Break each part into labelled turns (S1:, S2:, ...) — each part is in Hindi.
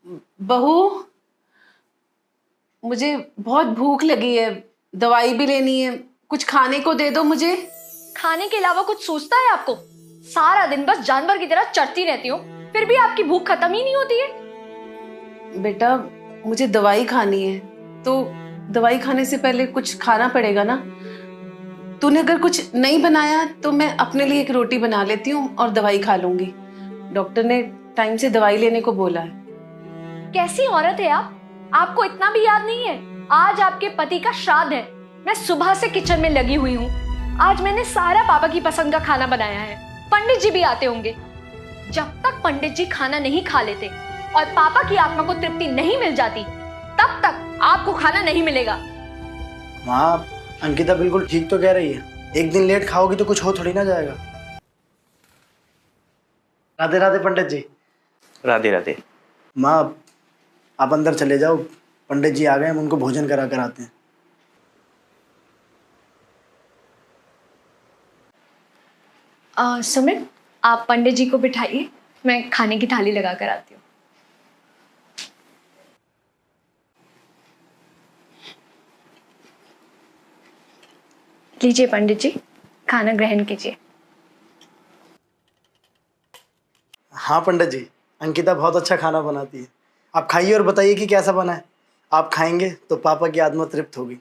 S1: बहू, मुझे बहुत भूख लगी है, दवाई भी लेनी है, कुछ खाने को दे दो मुझे।
S2: खाने के अलावा कुछ सोचता है आपको? सारा दिन बस जानवर की तरह चरती रहती हो, फिर भी आपकी भूख खत्म ही नहीं होती है।
S1: बेटा, मुझे दवाई खानी है, तो दवाई खाने से पहले कुछ खाना पड़ेगा ना। तूने अगर कुछ नहीं बनाया तो मैं अपने लिए एक रोटी बना लेती हूँ और दवाई खा लूंगी। डॉक्टर ने टाइम से दवाई लेने को बोला है।
S2: कैसी औरत है आप? आपको इतना भी याद नहीं है? आज आपके पति का श्राद्ध है। मैं सुबह से किचन में लगी हुई हूँ। आज मैंने सारा पापा की पसंद का खाना बनाया है। पंडित जी भी आते होंगे। जब तक पंडित जी खाना नहीं खा लेते और पापा की आत्मा को तृप्ति नहीं मिल जाती, तब तक आपको खाना नहीं मिलेगा।
S3: माँ, अंकिता बिल्कुल ठीक तो कह रही है। एक दिन लेट खाओगी तो कुछ हो थोड़ी ना जाएगा। राधे राधे पंडित जी।
S4: राधे राधे।
S3: माँ, आप अंदर चले जाओ, पंडित जी आ गए, हम उनको भोजन करा कर आते हैं।
S2: सुमित, आप पंडित जी को बिठाइए, मैं खाने की थाली लगा कर आती हूँ। लीजिए पंडित जी, खाना ग्रहण कीजिए।
S3: हाँ पंडित जी, अंकिता बहुत अच्छा खाना बनाती है। आप खाइए और बताइए कि कैसा बना है। आप खाएंगे तो पापा की आत्मा तृप्त होगी।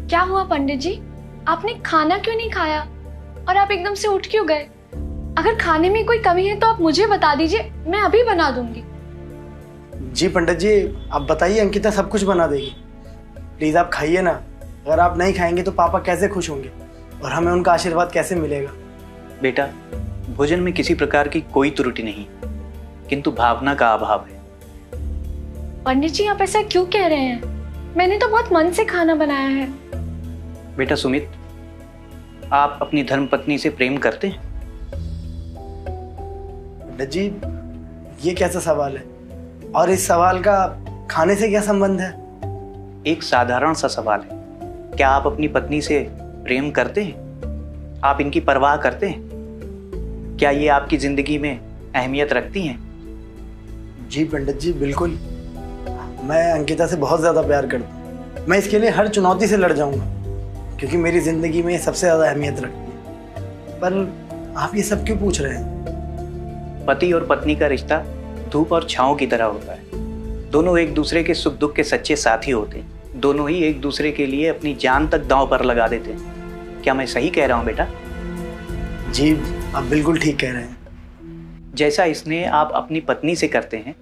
S2: क्या हुआ पंडित जी? आपने खाना क्यों नहीं खाया और आप एकदम से उठ क्यों गए? अगर खाने में कोई कमी है तो आप मुझे बता दीजिए, मैं अभी बना दूंगी।
S3: जी पंडित जी, आप बताइए, अंकिता सब कुछ बना देगी। प्लीज आप खाइए ना। अगर आप नहीं खाएंगे तो पापा कैसे खुश होंगे और हमें उनका आशीर्वाद कैसे मिलेगा?
S4: बेटा, भोजन में किसी प्रकार की कोई त्रुटि नहीं, किंतु भावना का अभाव है।
S2: पंडित जी, आप ऐसा क्यों कह रहे हैं? मैंने तो बहुत मन से खाना बनाया है।
S4: बेटा सुमित, आप अपनी धर्मपत्नी से प्रेम करते हैं?
S3: पंडित जी, ये कैसा सवाल है? और इस सवाल का खाने से क्या संबंध है?
S4: एक साधारण सा सवाल है। क्या आप अपनी पत्नी से प्रेम करते हैं? आप इनकी परवाह करते हैं? क्या ये आपकी जिंदगी में अहमियत रखती हैं?
S3: जी पंडित जी, बिल्कुल। मैं अंकिता से बहुत ज़्यादा प्यार करता हूँ। मैं इसके लिए हर चुनौती से लड़ जाऊंगा, क्योंकि मेरी ज़िंदगी में ये सबसे ज़्यादा अहमियत रखती है। पर आप ये सब क्यों पूछ रहे हैं?
S4: पति और पत्नी का रिश्ता धूप और छांव की तरह होता है। दोनों एक दूसरे के सुख दुख के सच्चे साथी होते हैं। दोनों ही एक दूसरे के लिए अपनी जान तक दांव पर लगा देते हैं। क्या मैं सही कह रहा हूँ बेटा?
S3: जी, आप बिल्कुल ठीक कह रहे हैं।
S4: जैसा स्नेह आप अपनी पत्नी से करते हैं,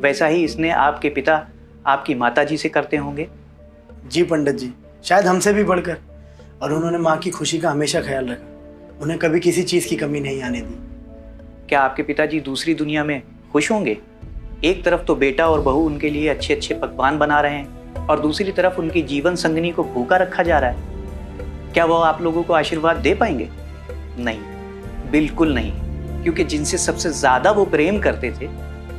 S4: वैसा ही स्नेह आपके पिता आपकी माता जी से करते होंगे।
S3: जी पंडित जी, शायद हमसे भी बढ़कर। और उन्होंने माँ की खुशी का हमेशा ख्याल रखा। उन्हें कभी किसी चीज़ की कमी नहीं आने दी।
S4: क्या आपके पिताजी दूसरी दुनिया में खुश होंगे? एक तरफ तो बेटा और बहू उनके लिए अच्छे अच्छे पकवान बना रहे हैं और दूसरी तरफ उनकी जीवन संगिनी को भूखा रखा जा रहा है। क्या वो आप लोगों को आशीर्वाद दे पाएंगे? नहीं, बिल्कुल नहीं। क्योंकि जिनसे सबसे ज्यादा वो प्रेम करते थे,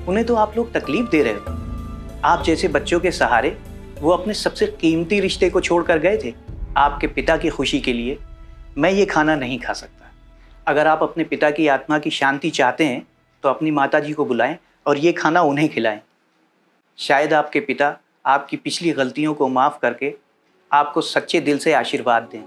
S4: उन्हें तो आप लोग तकलीफ दे रहे हो। आप जैसे बच्चों के सहारे वो अपने सबसे कीमती रिश्ते को छोड़कर गए थे आपके पिता की खुशी के लिए। मैं ये खाना नहीं खा सकता। अगर आप अपने पिता की आत्मा की शांति चाहते हैं तो अपनी माता जी को बुलाएं और ये खाना उन्हें खिलाएं। शायद आपके पिता आपकी पिछली गलतियों को माफ़ करके आपको सच्चे दिल से आशीर्वाद दें।